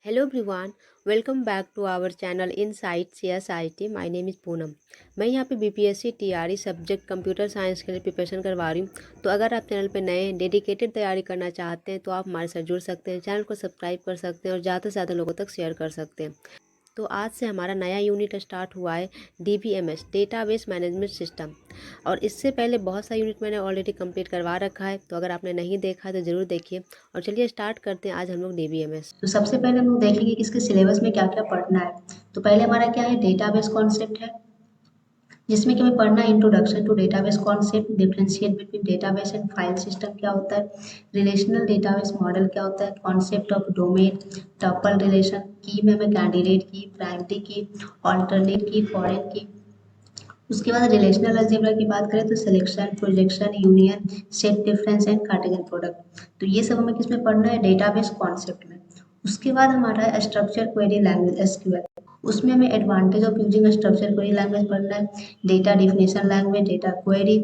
Hello everyone, welcome back to our channel Insights CSIT. My name is Poonam. मैं यहाँ पे BPSC TRE subject computer science के लिए preparation करवा रही हूँ। तो अगर आप चैनल पे नए डेडिकेटेड तैयारी करना चाहते हैं तो आप हमारे साथ जुड़ सकते हैं, चैनल को सब्सक्राइब कर सकते हैं और ज़्यादा से ज़्यादा लोगों तक शेयर कर सकते हैं। तो आज से हमारा नया यूनिट स्टार्ट हुआ है, डीबीएमएस डेटाबेस मैनेजमेंट सिस्टम। और इससे पहले बहुत सा यूनिट मैंने ऑलरेडी कंप्लीट करवा रखा है, तो अगर आपने नहीं देखा तो ज़रूर देखिए। और चलिए स्टार्ट करते हैं आज हम लोग डीबीएमएस। तो सबसे पहले हम लोग देखेंगे कि इसके सिलेबस में क्या क्या पढ़ना है। तो पहले हमारा क्या है, डेटाबेस कॉन्सेप्ट है, जिसमें कि हमें पढ़ना है introduction to database concept, differentiate between database and file system क्या होता है, रिलेशनल डेटाबेस मॉडल क्या होता है, concept of domain, tuple relation, की में हमें कैंडिडेट की, प्राइमरी की, ऑल्टरनेट की, फॉरेन की। उसके बाद रिलेशनल अलजेब्रा की बात करें तो selection, projection, union, set difference and Cartesian product. तो ये सब हमें किसमें पढ़ना है, डेटाबेस कॉन्सेप्ट में। उसके बाद हमारा है स्ट्रक्चर क्वेरी लैंग्वेज एसक्यूएल। उसमें हमें advantage of using structure query language पढ़ना है, data definition language, data query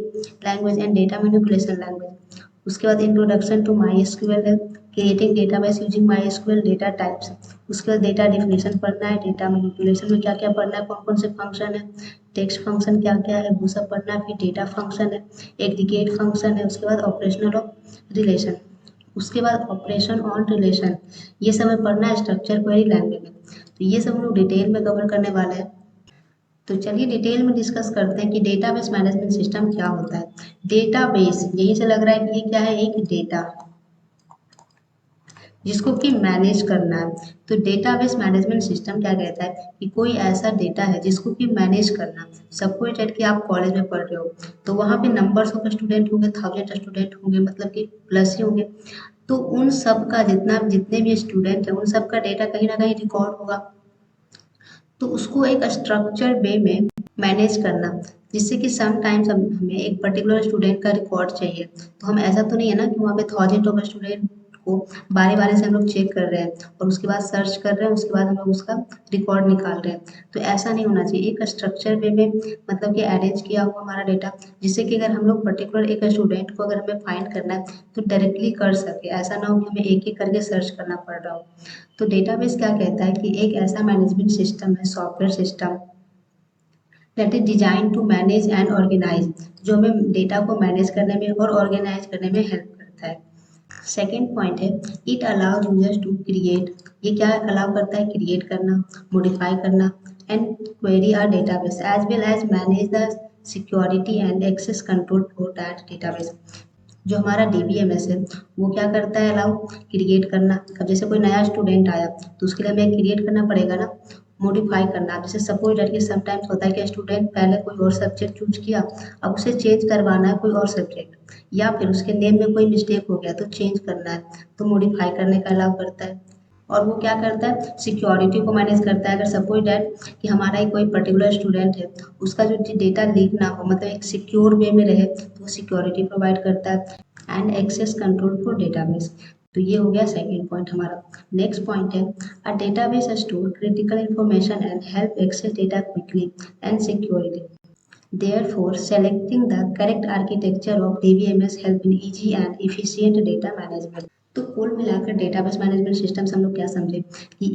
language and data manipulation language. उसके बाद इंट्रोडक्शन टू माई एसक्यूएल है, creating database using my SQL, data types. उसके बाद data definition पढ़ना है, डेटा मैनिपुलेशन में क्या क्या पढ़ना है, कौन कौन से फंक्शन है, टेक्स्ट फंक्शन क्या क्या है वो सब पढ़ना है। फिर डेटा फंक्शन है, एग्रीगेट फंक्शन है। उसके बाद ऑपरेशनल ऑफ रिलेशन, उसके बाद ऑपरेशन ऑन रिलेशन, ये सब हमें पढ़ना है स्ट्रक्चर क्वेरी लैंग्वेज में। तो ये सब हम लोग डिटेल में कवर करने वाले हैं। तो चलिए डिटेल में डिस्कस करते हैं कि डेटाबेस मैनेजमेंट सिस्टम क्या होता है। डेटाबेस यहीं से लग रहा है कि ये क्या है, एक डेटा जिसको कि मैनेज करना है। तो डेटाबेस मैनेजमेंट सिस्टम क्या कहता है कि कोई ऐसा डेटा है जिसको कि मैनेज करना। सपोज दैट कि आप कॉलेज में पढ़ रहे हो, तो वहाँ पे नंबर्स ऑफ स्टूडेंट होंगे, 1000 स्टूडेंट होंगे, मतलब कि प्लस ही होंगे। तो उन सब का जितने भी स्टूडेंट हैं उन सब का डेटा कहीं ना कहीं रिकॉर्ड होगा। तो उसको एक स्ट्रक्चर वे में मैनेज करना, जिससे कि समटाइम्स हमें एक पर्टिकुलर स्टूडेंट का रिकॉर्ड चाहिए। तो हम ऐसा तो नहीं है ना कि वहाँ पे थाउजेंड ऑफ स्टूडेंट को बारी बारी से हम लोग चेक कर रहे हैं और उसके बाद सर्च कर रहे हैं, उसके बाद हम लोग उसका रिकॉर्ड निकाल रहे हैं। तो ऐसा नहीं होना चाहिए, एक स्ट्रक्चर वे में मतलब कि अरेंज किया हुआ हमारा डेटा, जिससे कि अगर हम लोग पर्टिकुलर एक स्टूडेंट को अगर हमें फाइंड करना है तो डायरेक्टली कर सके, ऐसा ना हो कि हमें एक एक करके सर्च करना पड़ रहा हो। तो डेटाबेस क्या कहता है कि एक ऐसा मैनेजमेंट सिस्टम है, software system that is design to manage and organize, जो हमें डेटा को मैनेज करने में और ऑर्गेनाइज करने में हेल्प करता है। सेकेंड पॉइंट है, it allows users to create, ये क्या अलाउ करता है, क्रिएट करना, मॉडिफाई करना and query our database as well as manage the security and access control for that database. जो हमारा डीबीएमएस है वो क्या करता है, अलाउ क्रिएट करना। अब जैसे कोई नया स्टूडेंट आया तो उसके लिए हमें क्रिएट करना पड़ेगा ना, मॉडिफाई करना। जैसे सपोज दैट कि समटाइम्स होता है कि स्टूडेंट पहले कोई और सब्जेक्ट चूज किया, अब उसे चेंज करवाना है कोई और सब्जेक्ट, या फिर उसके नेम में कोई मिस्टेक हो गया तो चेंज करना है, तो मॉडिफाई करने का अलाउ करता है। और वो क्या करता है, सिक्योरिटी को मैनेज करता है। अगर सपोज डैट कि हमारा ही कोई पर्टिकुलर स्टूडेंट है, उसका जो डेटा लीक ना हो, मतलब एक सिक्योर वे में रहे, तो वो सिक्योरिटी प्रोवाइड करता है and access control for database. तो ये हो गया सेकेंड पॉइंट हमारा। नेक्स्ट पॉइंट है, a database store critical information and help access data quickly and securely. Therefore, selecting the correct architecture of DBMS help in easy and efficient data management. तो कुल मिलाकर database management system से हम लोग क्या समझे कि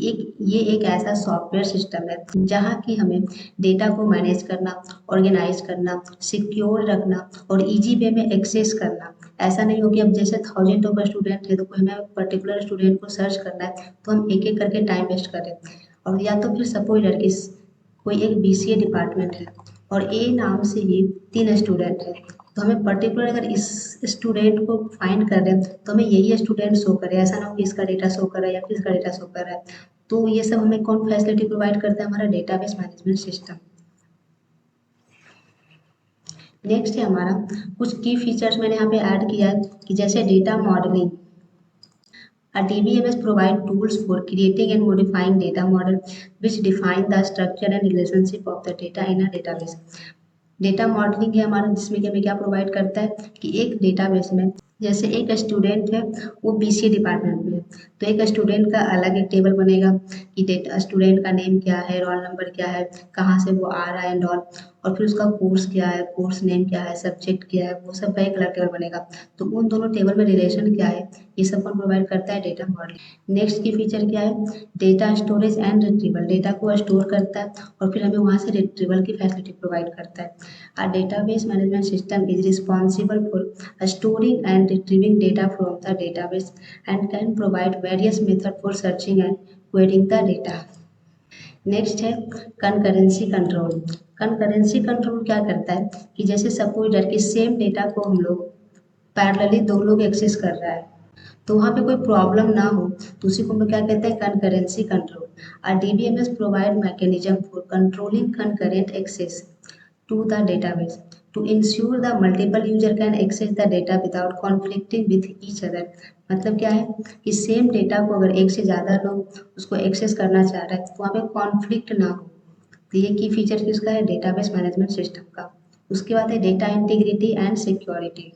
ये एक ऐसा सॉफ्टवेयर सिस्टम है जहाँ की हमें डेटा को मैनेज करना, ऑर्गेनाइज करना, सिक्योर रखना और इजी वे में एक्सेस करना। ऐसा नहीं हो कि अब जैसे थाउजेंड ऑफ स्टूडेंट है तो कोई हमें पर्टिकुलर स्टूडेंट को सर्च करना है तो हम एक एक करके टाइम वेस्ट करें। और या तो फिर सपोज लड़की कोई एक बीसीए डिपार्टमेंट है और ए नाम से ही 3 स्टूडेंट है, तो हमें पर्टिकुलर अगर इस स्टूडेंट को फाइंड कर रहे हैं तो हमें यही स्टूडेंट शो करे, ऐसा ना हो कि इसका डेटा शो कर रहा है या फिर इसका डेटा शो कर रहा है। तो ये सब हमें कौन फैसिलिटी प्रोवाइड करता है, हमारा डेटाबेस मैनेजमेंट सिस्टम। नेक्स्ट है हमारा कुछ की फीचर्स मैंने यहाँ पे ऐड किया है कि जैसे data modelling. A DBMS provides tools for creating and modifying data model which define the structure and relationship of the data in a database. Data modelling है हमारा, जिसमें कि हमें क्या प्रोवाइड करता है कि एक डेटाबेस में जैसे एक स्टूडेंट है वो बीसीए डिपार्टमेंट में है, तो एक स्टूडेंट का अलग एक टेबल बनेगा कि डेटा स्टूडेंट का नेम क्या है, रोल नंबर क्या है, कहाँ से वो आ रहा है एंड ऑल। और फिर उसका कोर्स क्या है, कोर्स नेम क्या है, सब्जेक्ट क्या है, वो सब का एक अलग टेबल बनेगा। तो उन दोनों टेबल में रिलेशन क्या है, ये सब कौन प्रोवाइड करता है, डेटा मॉडल। नेक्स्ट की फीचर क्या है, data storage and retrieval, data को स्टोर करता है और फिर हमें वहाँ से रिट्रीवल की फैसिलिटी प्रोवाइड करता है। A database management system is responsible for storing and retrieving data from the database and can provide various methods for searching and querying the data. Next है कंकरेंसी कंट्रोल। कंकरेंसी कंट्रोल क्या करता है कि जैसे suppose that कि same data को हम लोग पैरेलली दो लोग एक्सेस कर रहा है, तो वहाँ पे कोई प्रॉब्लम ना हो, तो उसी को हम लोग क्या कहते हैं, concurrency control. DBMS provide mechanism for controlling concurrent access to the database to ensure the multiple user can access the data without conflicting with each other। मतलब क्या है कि सेम डेटा को अगर एक से ज़्यादा लोग उसको एक्सेस करना चाह रहे हैं तो वहाँ पे कॉन्फ्लिक्ट ना हो। तो ये की फीचर किसका है, डेटाबेस मैनेजमेंट सिस्टम का। उसके बाद है data integrity and security.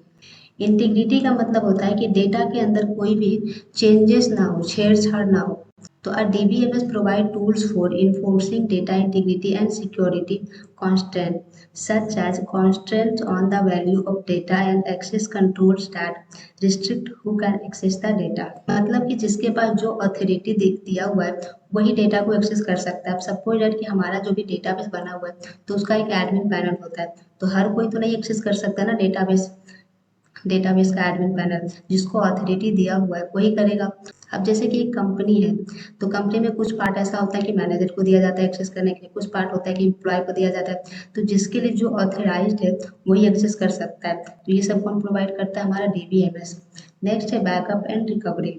Integrity का मतलब होता है कि डेटा के अंदर कोई भी चेंजेस ना हो, छेड़छाड़ ना हो। तो DBMS provide tools for enforcing data integrity and security constraints, such as constraints on the value of data and access controls that restrict who can access the data। मतलब कि जिसके पास जो अथॉरिटी दिया हुआ है वही डेटा को एक्सेस कर सकता है। अब सपोज दैट कि हमारा जो भी डेटाबेस बना हुआ है तो उसका एक एडमिन पैनल होता है, तो हर कोई तो नहीं एक्सेस कर सकता ना डेटाबेस का एडमिन पैनल, जिसको अथॉरिटी दिया हुआ है वही करेगा। अब जैसे कि एक कंपनी है, तो कंपनी में कुछ पार्ट ऐसा होता है कि मैनेजर को दिया जाता है एक्सेस करने के लिए, कुछ पार्ट होता है कि एम्प्लॉय को दिया जाता है, तो जिसके लिए जो ऑथराइज्ड है वही एक्सेस कर सकता है। तो ये सब कौन प्रोवाइड करता है, हमारा डीबीएमएस। नेक्स्ट है बैकअप एंड रिकवरी।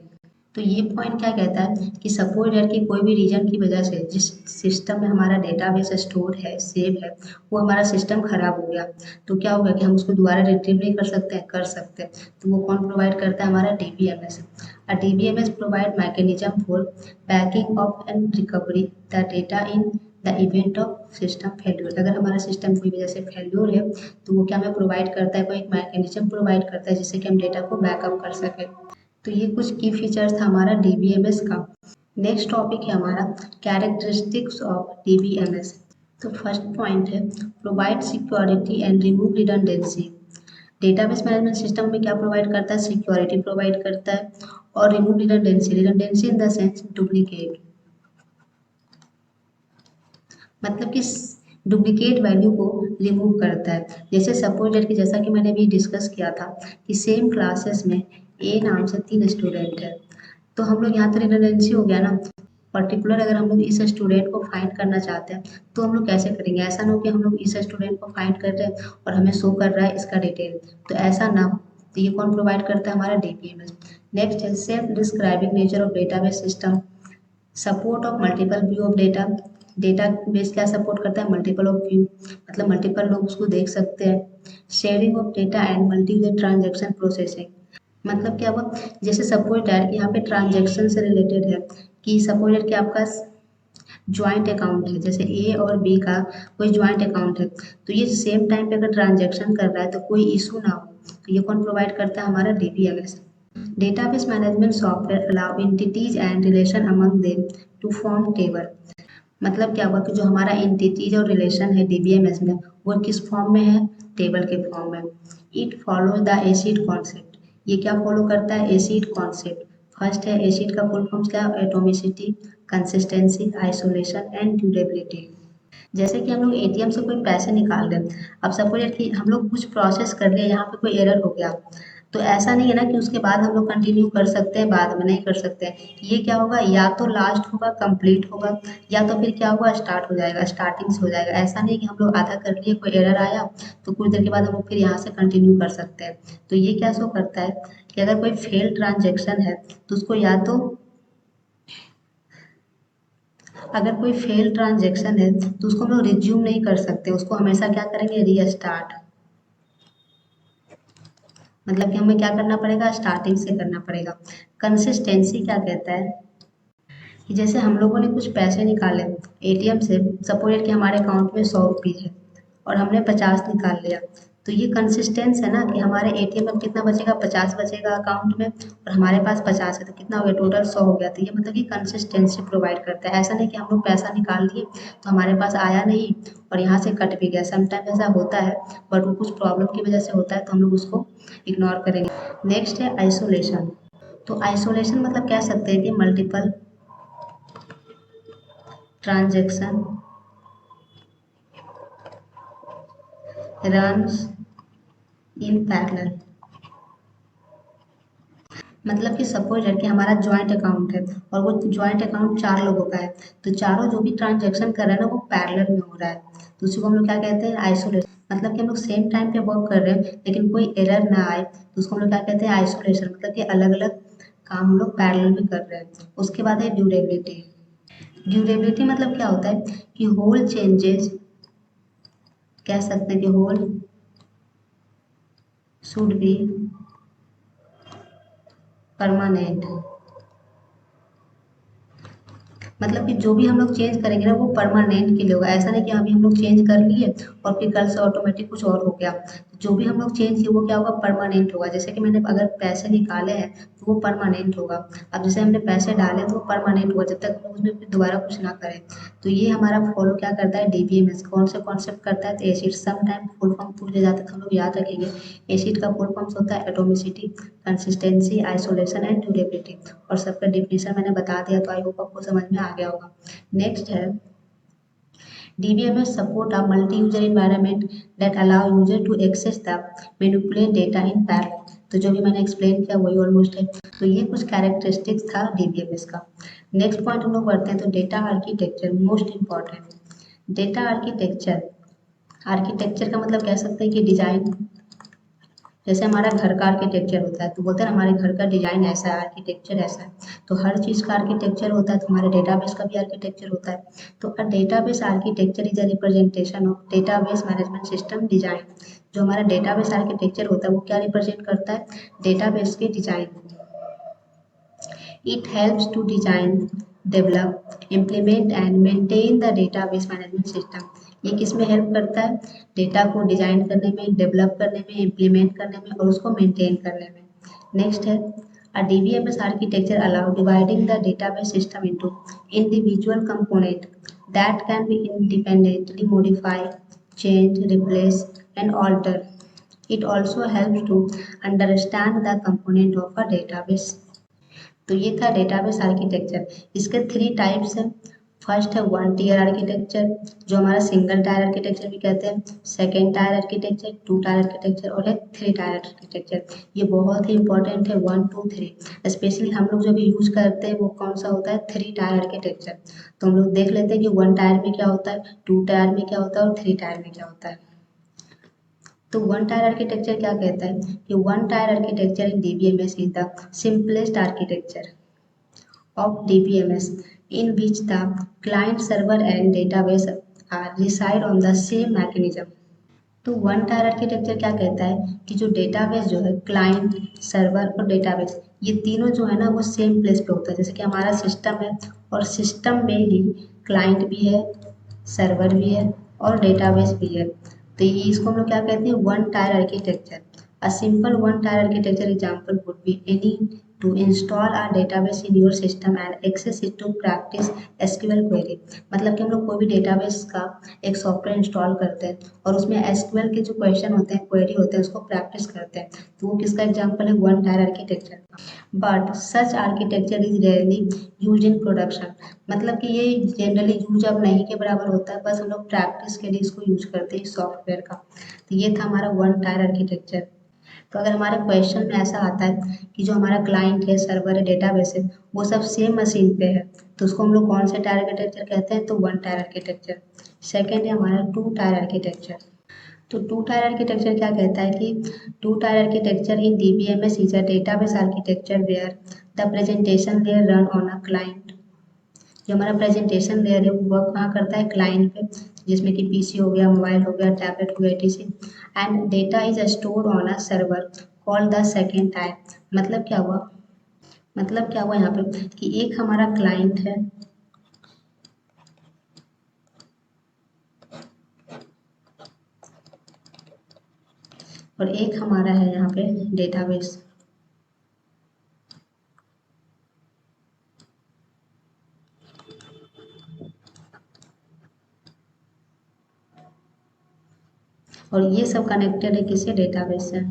तो ये पॉइंट क्या कहता है कि सपोज दैट कि कोई भी रीजन की वजह से जिस सिस्टम में हमारा डेटाबेस स्टोर है, सेव है, वो हमारा सिस्टम खराब हो गया, तो क्या होगा कि हम उसको दोबारा रिट्रीव नहीं कर सकते हैं, कर सकते हैं। तो वो कौन प्रोवाइड करता है, हमारा DBMS. DBMS provide mechanism for banking up and recovery the data in the event of system failure. अगर हमारा सिस्टम की वजह से फेल्यूर है तो वो क्या हमें प्रोवाइड करता है, कोई एक मैकेनिज्म प्रोवाइड करता है जिससे कि हम डेटा को बैकअप कर सकें। तो ये कुछ की फीचर्स था हमारा डीबीएमएस का। नेक्स्ट टॉपिक है हमारा कैरेक्टरिस्टिक्स ऑफ डीबीएमएस। तो फर्स्ट पॉइंट है provide security and remove redundancy. Database management system में क्या प्रोवाइड करता है, सिक्योरिटी प्रोवाइड करता है और remove redundancy, redundancy in the sense duplicate, मतलब कि डुप्लीकेट वैल्यू को रिमूव करता है। जैसे सपोज दैट कि जैसा कि मैंने अभी डिस्कस किया था कि सेम क्लासेस में ए नाम से 3 स्टूडेंट है, तो हम लोग यहाँ तो रिडंडेंसी हो गया ना। पर्टिकुलर अगर हम लोग इस स्टूडेंट को फाइंड करना चाहते हैं तो हम लोग कैसे करेंगे, ऐसा ना हो कि हम लोग इस स्टूडेंट को फाइंड कर रहे हैं और हमें शो कर रहा है इसका डिटेल, तो ऐसा ना हो। तो ये कौन प्रोवाइड करता है, हमारा डीबीएमएस। नेक्स्ट है self describing nature of database system, support of multiple view of data. Database क्या सपोर्ट करता है, मल्टीपल ऑफ व्यू, मतलब मल्टीपल लोग उसको देख सकते हैं। Sharing of data and multi transaction processing, मतलब क्या हुआ, जैसे सपोज डैट कि यहाँ पे ट्रांजेक्शन से रिलेटेड है कि सपोज डैट कि आपका ज्वाइंट अकाउंट है, जैसे ए और बी का कोई ज्वाइंट अकाउंट है, तो ये सेम टाइम पे अगर ट्रांजेक्शन कर रहा है तो कोई इशू ना हो, तो ये कौन प्रोवाइड करता है, हमारा DBMS. Database management software allow entities and relation among them to form table. मतलब क्या हुआ कि जो हमारा एंटिटीज और रिलेशन है डीबीएमएस में वो किस फॉर्म में है, टेबल के फॉर्म में। It follows the acid concept, ये क्या फॉलो करता है, एसिड कॉन्सेप्ट। फर्स्ट है एसिड का फुल फॉर्म क्या, atomicity, consistency, isolation and durability. जैसे कि हम लोग एटीएम से कोई पैसे निकाल रहे हैं, अब सपोज कि हम लोग कुछ प्रोसेस कर लिए, यहाँ पे कोई एरर हो गया, तो ऐसा नहीं है ना कि उसके बाद हम लोग कंटिन्यू कर सकते हैं, बाद में नहीं कर सकते हैं। ये क्या होगा, या तो लास्ट होगा, कंप्लीट होगा, या तो फिर क्या होगा, स्टार्ट हो जाएगा, स्टार्टिंग से हो जाएगा। ऐसा नहीं कि हम लोग आधा कर लिए, कोई एरर आया तो कुछ देर के बाद हम लोग फिर यहाँ से कंटिन्यू कर सकते हैं। तो ये क्या शो करता है कि अगर कोई फेल ट्रांजेक्शन है तो उसको या तो, अगर कोई फेल ट्रांजेक्शन है तो उसको हम लोग रिज्यूम नहीं कर सकते, उसको हमेशा क्या करेंगे, रीस्टार्ट। मतलब कि हमें क्या करना पड़ेगा, स्टार्टिंग से करना पड़ेगा। कंसिस्टेंसी क्या कहता है कि जैसे हम लोगों ने कुछ पैसे निकाले एटीएम से, सपोज कि हमारे अकाउंट में 100 रुपये है और हमने 50 निकाल लिया, तो ये कंसिस्टेंस है ना कि हमारे एटीएम में कितना बचेगा, 50 बचेगा अकाउंट में, और हमारे पास 50 है तो कितना हो गया, टोटल 100 हो गया। तो ये मतलब कि कंसिस्टेंसी प्रोवाइड करता है। ऐसा नहीं कि हम लोग पैसा निकाल लिए तो हमारे पास आया नहीं और यहाँ से कट भी गया। समटाइम ऐसा होता है, बट वो कुछ प्रॉब्लम की वजह से होता है तो हम लोग उसको इग्नोर करेंगे। नेक्स्ट है आइसोलेशन। तो आइसोलेशन मतलब कह सकते हैं कि multiple transaction runs in parallel. मतलब कि सपोज है कि हमारा जॉइंट अकाउंट है और वो जॉइंट अकाउंट 4 लोगों का है, तो चारों जो भी ट्रांजेक्शन कर रहे हैं ना वो पैरेलल में हो रहा है, तो उसी को हम लोग क्या कहते हैं, आइसोलेशन। मतलब कि हम लोग सेम टाइम पे वर्क कर रहे हैं लेकिन कोई एरर ना आए तो उसको हम लोग क्या कहते हैं, आइसोलेशन। मतलब कि अलग अलग काम हम लोग पैरेलल में कर रहे हैं। उसके बाद है ड्यूरेबिलिटी। ड्यूरेबिलिटी मतलब क्या होता है कि होल चेंजेस, कह सकते हैं कि होल शुड बी परमानेंट। मतलब कि जो भी हम लोग चेंज करेंगे ना वो परमानेंट के लिए होगा। ऐसा नहीं कि अभी हम लोग चेंज कर लिए और फिर कल से ऑटोमेटिक कुछ और हो गया। जो भी हम लोग चेंज किए वो क्या होगा, परमानेंट होगा। जैसे कि मैंने अगर पैसे निकाले हैं तो वो परमानेंट होगा। अब जैसे हमने पैसे डाले तो वो परमानेंट होगा जब तक हम लोग उसमें फिर दोबारा कुछ ना करें। तो ये हमारा फॉलो क्या करता है, डीबीएमएस। कौन से कॉन्सेप्ट करता है, तो ACID. Some time full form पूछे जाते हैं तो हम लोग याद रखेंगे। एसिड का फुल फॉर्म्स होता है atomicity, consistency, isolation and durability. और सबका डिफिनेशन मैंने बता दिया तो आई होप आपको समझ में आ गया होगा। नेक्स्ट है DBMS support a multi-user environment that allow user to access the manipulate data in parallel। तो जो भी मैंने एक्सप्लेन किया वही ऑलमोस्ट है। तो ये कुछ कैरेक्टरिस्टिक्स था DBMS का। नेक्स्ट पॉइंट हम लोग बढ़ते हैं, तो data architecture most important. Data architecture, architecture का मतलब कह सकते हैं कि डिजाइन। जैसे हमारा घर का आर्किटेक्चर होता है तो बोलते हैं ना हमारे घर का डिजाइन ऐसा है, आर्किटेक्चर ऐसा है। तो हर चीज़ का आर्किटेक्चर होता है, तो हमारे डेटाबेस का भी आर्किटेक्चर होता है। तो अ database architecture is a representation of database management system design. जो हमारा डेटाबेस आर्किटेक्चर होता है वो क्या रिप्रेजेंट करता है, डेटाबेस के डिजाइन को। It helps to design, develop, implement and maintain the database management system। ये किस में हेल्प करता है, डेटा को डिजाइन करने में, डेवलप करने में, इम्प्लीमेंट करने में और उसको मेंटेन करने में। नेक्स्ट है a DBMS architecture allow dividing the database system into individual component that can be independently modified, change, replace and alter। It also helps to understand the component of a database। तो ये था database architecture. इसके 3 types हैं। First है one tier architecture, जो हमारा single tier architecture भी कहते हैं। Second tier architecture, 2 tier architecture और है 3 टायर आर्किटेक्चर। ये बहुत ही इंपॉर्टेंट है, 1 2 3। स्पेशली हम लोग जब यूज करते हैं वो कौन सा होता है, 3 टायर आर्किटेक्चर। तो हम लोग देख लेते हैं कि 1 टायर में क्या होता है, 2 टायर में क्या होता है और 3 टायर में क्या होता है। तो वन टायर आर्किटेक्चर क्या कहता है कि one tyre architecture in DBMS is the simplest architecture of DBMS in which the client server and database are reside on the same mechanism। तो वन टायर आर्किटेक्चर क्या कहता है कि जो डेटाबेस जो है, क्लाइंट, सर्वर और डेटाबेस, ये तीनों जो है ना वो सेम प्लेस पे होता है। जैसे कि हमारा सिस्टम है और सिस्टम में ही क्लाइंट भी है, सर्वर भी है और डेटाबेस भी है। तो ये इसको हम लोग क्या कहते हैं, one tier architecture. A simple one tier architecture example would be any to install our database in your system and access it to practice SQL query। मतलब कि हम लोग कोई भी डेटाबेस का एक सॉफ्टवेयर इंस्टॉल करते हैं और उसमें SQL के जो क्वेश्चन होते हैं, क्वेरी होते हैं, उसको प्रैक्टिस करते हैं। तो वो किसका एग्जाम्पल है, वन टायर आर्किटेक्चर का। But such architecture is rarely use in production. मतलब कि ये जनरली यूज अब नहीं के बराबर होता है, बस हम लोग प्रैक्टिस के लिए इसको यूज करते हैं सॉफ्टवेयर का। तो ये था हमारा वन टायर आर्किटेक्चर। तो अगर हमारे क्वेश्चन में ऐसा आता है कि जो हमारा क्लाइंट है, सर्वर है, डेटाबेस है, वो सब सेम मशीन पे है, तो उसको हम लोग कौन से टायर आर्किटेक्चर कहते हैं, तो वन टायर आर्किटेक्चर। सेकेंड है हमारा 2 टायर आर्किटेक्चर। तो 2 टायर आर्किटेक्चर क्या कहता है कि 2 tier architecture in DBMS is a database architecture where the presentation layer run on a client. जो हमारा प्रेजेंटेशन लेयर है वो वर्क कहाँ करता है, क्लाइंट पे, जिसमें कि PC हो गया, मोबाइल हो गया, टैबलेट हो गया, etc। And data is stored on a server called the second tyre. मतलब क्या हुआ, मतलब क्या हुआ यहाँ पे कि एक हमारा क्लाइंट है और एक हमारा है यहाँ पे डेटाबेस। और ये सब कनेक्टेड है किससे, डेटाबेस से।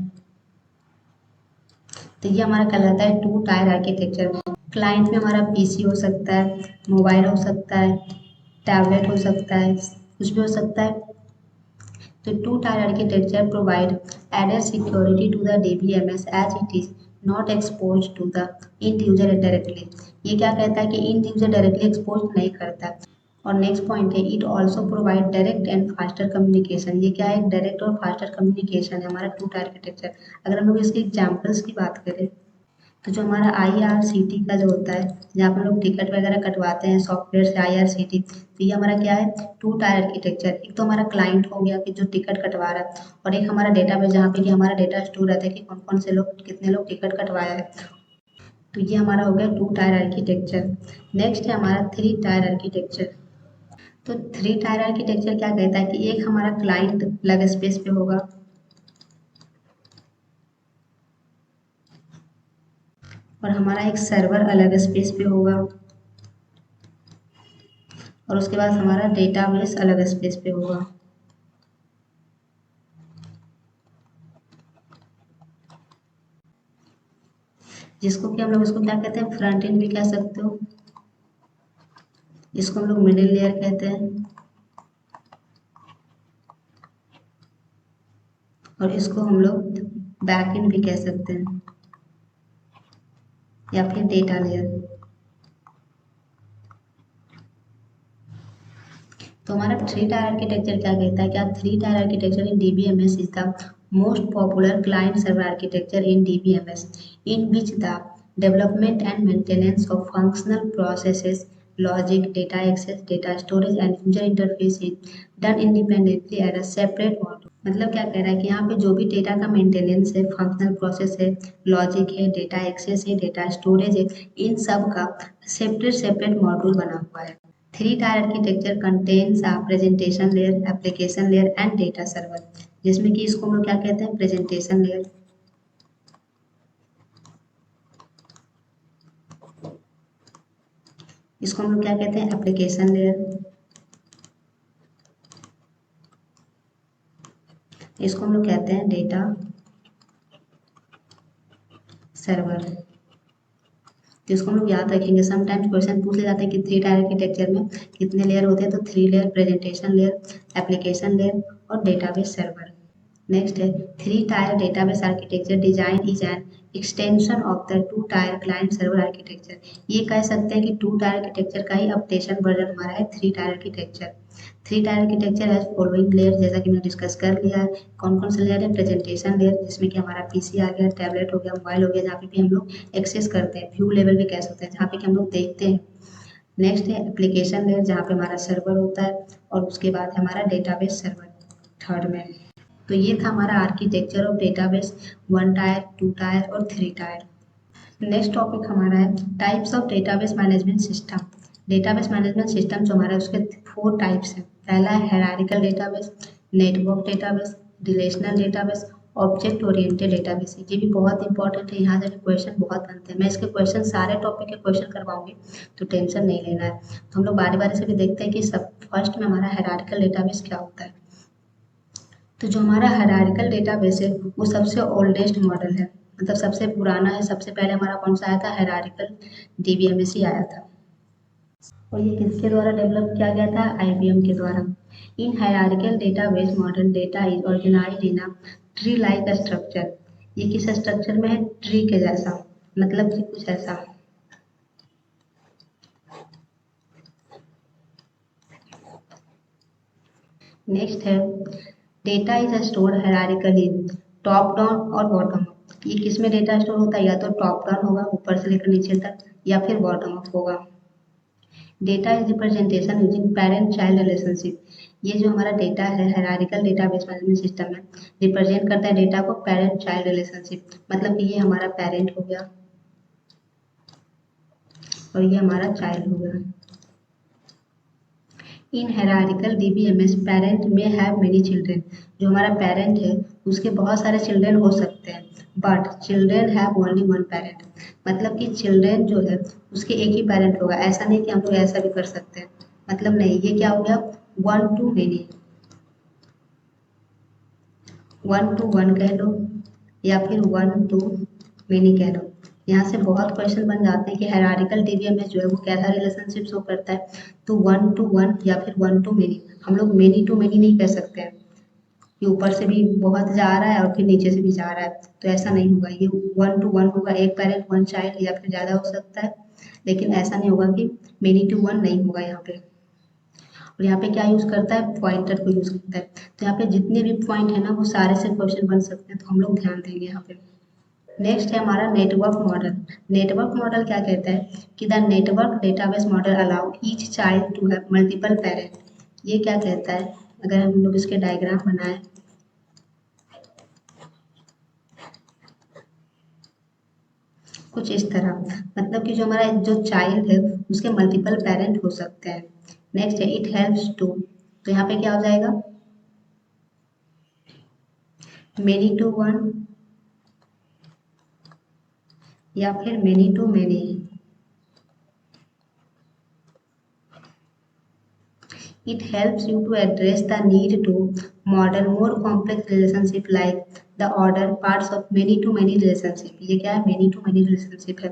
तो ये हमारा कहलाता है टू टायर आर्किटेक्चर। क्लाइंट में हमारा पीसी हो सकता है, मोबाइल हो सकता है, टैबलेट हो सकता है, कुछ भी हो सकता है। तो two tier architecture provide added security to the DBMS as it is not exposed to the end user directly। ये क्या कहता है कि end user directly एक्सपोज नहीं करता। और नेक्स्ट पॉइंट है it also provide direct and faster communication. ये क्या है, डायरेक्ट और फास्टर कम्युनिकेशन है हमारा टू टायर आर्किटेक्चर। अगर हम लोग इसके एग्जाम्पल्स की बात करें तो जो हमारा IRCT का जो होता है, जहाँ पर लोग टिकट वगैरह कटवाते हैं सॉफ्टवेयर से IRCT, तो ये हमारा क्या है, टू टायर आर्किटेक्चर। एक तो हमारा क्लाइंट हो गया कि जो टिकट कटवा रहा है, और एक हमारा डेटाबेस जहाँ पे कि हमारा डेटा स्टोर रहता है कि कौन कौन से लोग कितने लोग टिकट कटवाया है। तो ये हमारा हो गया टू टायर आर्किटेक्चर। नेक्स्ट है हमारा थ्री टायर आर्किटेक्चर। तो थ्री टायर आर्किटेक्चर क्या कहता है कि एक हमारा क्लाइंट अलग स्पेस पे होगा, और हमारा एक सर्वर अलग स्पेस पे होगा, और उसके बाद हमारा डेटाबेस अलग स्पेस पे होगा। जिसको कि हम लोग इसको क्या कहते हैं, फ्रंट एंड भी कह सकते हो, इसको हम लोग मिडिल लेयर कहते हैं, और इसको हम लोग बैक एंड भी कह सकते हैं, या फिर डेटा लेयर। तो हमारा थ्री टायर आर्किटेक्चर क्या कहता है, क्या three tier architecture in DBMS is the most popular client server architecture in DBMS in which the development and maintenance of functional processes, logic, data access, data storage and user interface is done independently at a separate module। मतलब क्या कह रहा है कि यहाँ पे जो भी डेटा का मेंटेनेंस है, फंक्शनल प्रोसेस है, लॉजिक है, डेटा एक्सेस है, डेटा स्टोरेज है, इन सब का सेपरेट सेपरेट मॉड्यूल बना हुआ है। Three tier architecture contains a presentation layer, application layer and data server, जिसमें कि इसको हम लोग क्या कहते हैं, प्रेजेंटेशन लेयर। इसको हम लोग क्या कहते हैं, एप्लीकेशन लेयर। इसको हम लोग कहते हैं डेटा सर्वर। तो इसको हम लोग याद रखेंगे, समटाइम्स क्वेश्चन पूछ ले जाते हैं कि थ्री टायर आर्किटेक्चर में कितने लेयर होते हैं, तो three layer, presentation layer, application layer और डेटाबेस सर्वर। नेक्स्ट है three tier database architecture design is an extension of the two tyre client server architecture. ये कह सकते हैं कि टू टायर आर्किटेक्चर का ही अपडेशन वर्जन हमारा है three tier architecture. Three tier architecture है फॉलोइंग लेयर, जैसा कि मैंने डिस्कस कर लिया है। कौन कौन से लेयर है, प्रेजेंटेशन लेयर जिसमें कि हमारा पीसी आ गया, टैबलेट हो गया, मोबाइल हो गया, जहाँ पे भी हम लोग एक्सेस करते हैं, व्यू लेवल भी कह सकते हैं, जहाँ पे कि हम लोग देखते हैं। नेक्स्ट है एप्लीकेशन लेयर, जहाँ पे हमारा सर्वर होता है, और उसके बाद है हमारा डेटाबेस सर्वर थर्ड में। तो ये था हमारा architecture of database, one tier, two tier और थ्री टायर। नेक्स्ट टॉपिक हमारा है types of database management system. Database management system जो हमारा है उसके फोर टाइप्स हैं। पहला है hierarchical database, network database, relational database, object oriented database. ये भी बहुत इंपॉर्टेंट है, यहाँ से क्वेश्चन बहुत बनते हैं। मैं इसके क्वेश्चन सारे टॉपिक के क्वेश्चन करवाऊंगी, तो टेंशन नहीं लेना है। तो हम लोग बारी बारी से भी देखते हैं कि सब फर्स्ट में हमारा हायरार्किकल डेटाबेस क्या होता है। तो जो हमारा हायरार्किकल डेटाबेस है वो सबसे ओल्डेस्ट मॉडल है, मतलब सबसे पुराना है। सबसे पहले हमारा कौन सा आया था, हायरार्किकल DBMS ही आया था, और ये किसके द्वारा डेवलप किया गया था, IBM के द्वारा। In hierarchical database model data is organised in a tree like structure. ये किस स्ट्रक्चर में है, ट्री के जैसा, मतलब कि कुछ ऐसा। नेक्स्ट है data is stored hierarchically top down और बॉटम अप। ये किस में डेटा स्टोर होता है, या तो टॉप डाउन होगा ऊपर से लेकर नीचे तक, या फिर बॉटम अप होगा। Data is representation using parent child relationship. ये जो हमारा डेटा है हायरार्किकल डेटाबेस मैनेजमेंट सिस्टम में रिप्रेजेंट करता है डेटा को पेरेंट चाइल्ड रिलेशनशिप, मतलब कि ये हमारा पेरेंट हो गया और ये हमारा चाइल्ड हो गया। इन हायरार्किकल डीबीएमएस पेरेंट में हैव मेनी चिल्ड्रेन। जो हमारा पेरेंट है उसके बहुत सारे चिल्ड्रेन हो सकते हैं, but children have only one parent. मतलब कि चिल्ड्रेन जो है उसके एक ही पेरेंट होगा। ऐसा नहीं कि हम लोग ऐसा भी कर सकते हैं, मतलब नहीं, ये क्या हो गया, one two many, one two one कह लो या फिर वन टू मेनी कह लो। यहाँ से बहुत क्वेश्चन बन जाते हैं कि हायरार्किकल डीबीएमएस जो है वो कैसा रिलेशनशिप शो करता है, तो वन टू वन या फिर वन टू मेनी। हम लोग मेनी टू मेनी नहीं कह सकते हैं कि ऊपर से भी बहुत जा रहा है और फिर नीचे से भी जा रहा है, तो ऐसा नहीं होगा। ये वन टू वन होगा, एक पेरेंट वन चाइल्ड या फिर ज़्यादा हो सकता है, लेकिन ऐसा नहीं होगा कि मेनी टू वन नहीं होगा यहाँ पे। और यहाँ पे क्या यूज़ करता है, पॉइंटर को यूज़ करता है। तो यहाँ पे जितने भी पॉइंट है ना वो सारे से क्वेश्चन बन सकते हैं, तो हम लोग ध्यान देंगे यहाँ पे। नेक्स्ट है हमारा नेटवर्क मॉडल। नेटवर्क मॉडल क्या कहता है कि the network database model allow each child to have multiple parent. ये क्या कहता है, अगर हम लोग इसके डायग्राम बनाए कुछ इस तरह, मतलब कि जो हमारा जो चाइल्ड है उसके मल्टीपल पेरेंट हो सकते हैं। नेक्स्ट है इट हेल्प्स टू, तो यहाँ पे क्या हो जाएगा, मेनी टू वन या फिर many to many. It helps you to address the need to model more complex relationship like the order parts of many to many relationship। ये क्या है, many to many relationship है।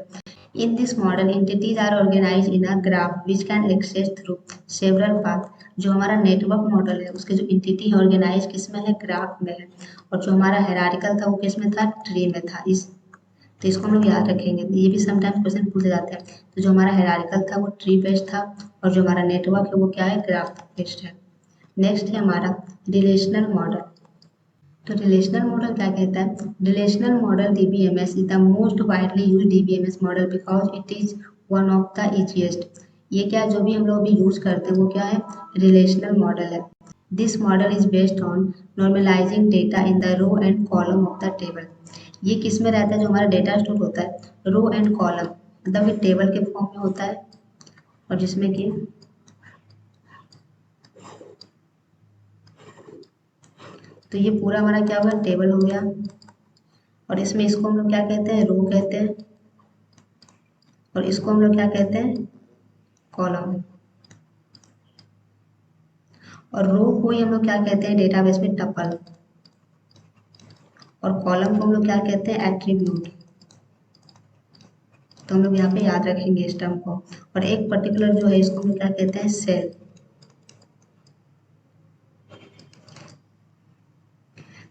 In this model, entities are organized in a graph which can access through several paths। जो हमारा network model है उसके जो entity है ऑर्गेनाइज किस में है, ग्राफ में है। और जो हमारा हायरार्किकल था वो किस में था, ट्री में था। इस तो इसको हम लोग याद रखेंगे, ये भी समटाइम्स क्वेश्चन पूछे जाते हैं। तो जो हमारा हायरार्किकल था वो ट्री बेस्ड था, और जो हमारा नेटवर्क है वो क्या है, ग्राफ बेस्ड है। नेक्स्ट है हमारा रिलेशनल मॉडल। तो रिलेशनल मॉडल क्या कहता है, relational model DBMS is the most widely use DBMS model because it is one of the easiest. ये क्या, जो भी हम लोग अभी यूज करते हैं वो क्या है, रिलेशनल मॉडल है। This model is based on normalizing data in the row and column of the table. ये किस में रहता है, जो हमारा डेटा स्टोर होता है रो एंड कॉलम, मतलब ये टेबल के फॉर्म में होता है, और जिसमें कि तो ये पूरा हमारा क्या हुआ, टेबल हो गया। और इसमें इसको हम लोग क्या कहते हैं, रो कहते हैं, और इसको हम लोग क्या कहते हैं, कॉलम। और रो को ही हम लोग क्या कहते हैं डेटाबेस में, टपल। और कॉलम को हम लोग क्या कहते हैं, एट्रीब्यूट। तो हम लोग यहाँ पे याद रखेंगे इस टर्म को। और एक पर्टिकुलर जो है इसको हम लोग क्या कहते हैं, सेल।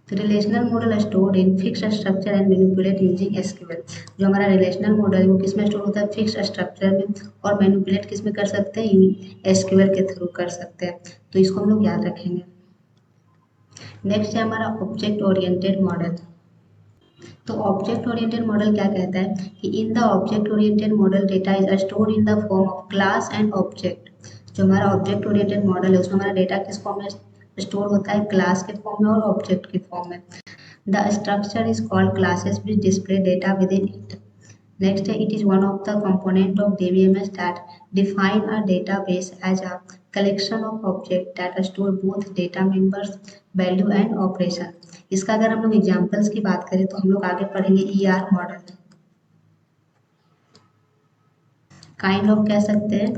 तो relational model stored in fixed structure and manipulate using SQL. जो हमारा रिलेशनल मॉडल है वो किस में स्टोर होता है, फिक्स्ड स्ट्रक्चर में, और मैनिपुलेट किस में कर सकते हैं, एसक्यूएल के थ्रू कर सकते हैं। तो इसको हम लोग याद रखेंगे। नेक्स्ट है हमारा ऑब्जेक्ट ओरिएंटेड मॉडल। तो ऑब्जेक्ट ओरिएंटेड मॉडल क्या कहता है कि in the object oriented model data is stored in the form of class and object. जो हमारा ऑब्जेक्ट ओरिएंटेड मॉडल है उसमें हमारा डेटा किस फॉर्म में स्टोर होता है, क्लास के फॉर्म में और ऑब्जेक्ट के फॉर्म में। The structure is called classes which display data within it. Next, it is one of the component of DBMS that define a database as a collection of objects that store both data members, value and operation। इसका अगर हम लोग examples की बात करें तो हम लोग आगे पढ़ेंगे ER मॉडल, काइंड ऑफ कह सकते हैं।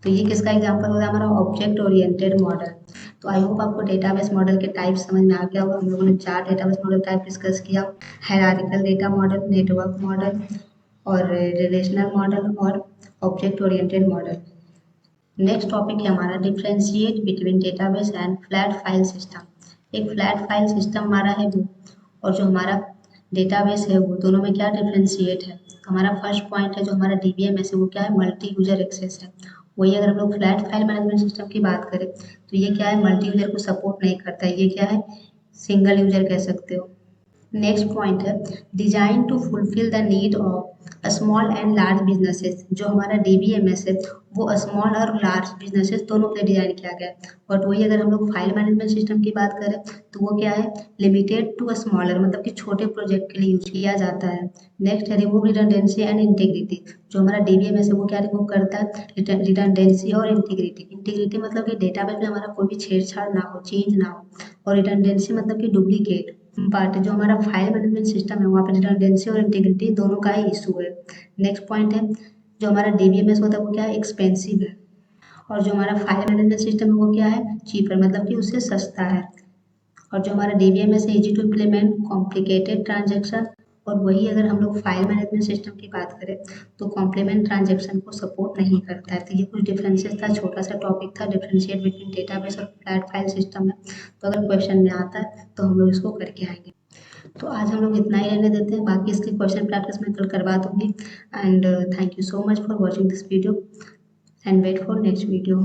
तो ये किसका एग्जाम्पल होगा, हमारा ऑब्जेक्ट ओरिएंटेड मॉडल। तो आई होप आपको डेटाबेस मॉडल के टाइप समझ में आ गया होगा। हम लोगों ने 4 डेटाबेस मॉडल टाइप डिस्कस किया, hierarchical data model, network model, और रिलेशनल मॉडल, और object oriented model. Next topic है हमारा differentiate between database and flat file system. एक फ्लैट फाइल सिस्टम हमारा है वो, और जो हमारा डेटाबेस है वो, दोनों में क्या डिफरेंशिएट है। हमारा फर्स्ट पॉइंट है जो हमारा डीबीएमएस है वो क्या है, मल्टी यूजर एक्सेस है। वही अगर हम लोग फ्लैट फाइल मैनेजमेंट सिस्टम की बात करें तो ये क्या है, मल्टी यूजर को सपोर्ट नहीं करता है, ये क्या है, सिंगल यूजर कह सकते हो। नेक्स्ट पॉइंट है design to fulfil the need of small and large businesses. जो हमारा डीबीएमएस है वो स्मॉल और लार्ज बिजनेसेस दोनों के लिए डिजाइन किया गया है। बट वही अगर हम लोग फाइल मैनेजमेंट सिस्टम की बात करें तो वो क्या है, लिमिटेड टू स्मॉलर, मतलब कि छोटे प्रोजेक्ट के लिए यूज किया जाता है। नेक्स्ट है रिमूव रिडंडेंसी एंड इंटीग्रिटी। जो हमारा डीबीएमएस है वो क्या रिमूव करता है, रिडंडेंसी और इंटीग्रिटी। इंटीग्रिटी मतलब कि डेटाबेस में हमारा कोई भी छेड़छाड़ ना हो, चेंज ना हो। और रिडंडेंसी मतलब कि डुप्लीकेट पार्ट, जो हमारा फाइल मैनेजमेंट सिस्टम है वहाँ पे रिडंडेंसी और इंटीग्रिटी दोनों का ही इशू है। नेक्स्ट पॉइंट है जो हमारा डीबीएमएस होता है वो क्या है, एक्सपेंसिव है। और जो हमारा फाइल मैनेजमेंट सिस्टम है वो क्या है, चीपर, मतलब कि उससे सस्ता है। और जो हमारा डीबीएमएस है easy to implement complicated transaction. और वही अगर हम लोग फाइल मैनेजमेंट सिस्टम की बात करें तो कॉम्प्लीमेंट ट्रांजेक्शन को सपोर्ट नहीं करता है। तो ये कुछ डिफरेंसेस था, छोटा सा टॉपिक था, डिफरेंशिएट बिटवीन डेटाबेस और फ्लैट फाइल सिस्टम में। तो अगर क्वेश्चन में आता है तो हम लोग इसको करके आएंगे। तो आज हम लोग इतना ही रहने देते हैं, बाकी इसकी क्वेश्चन प्रैक्टिस मैं कल करवा दूंगी। And thank you so much for watching this video and wait for next video.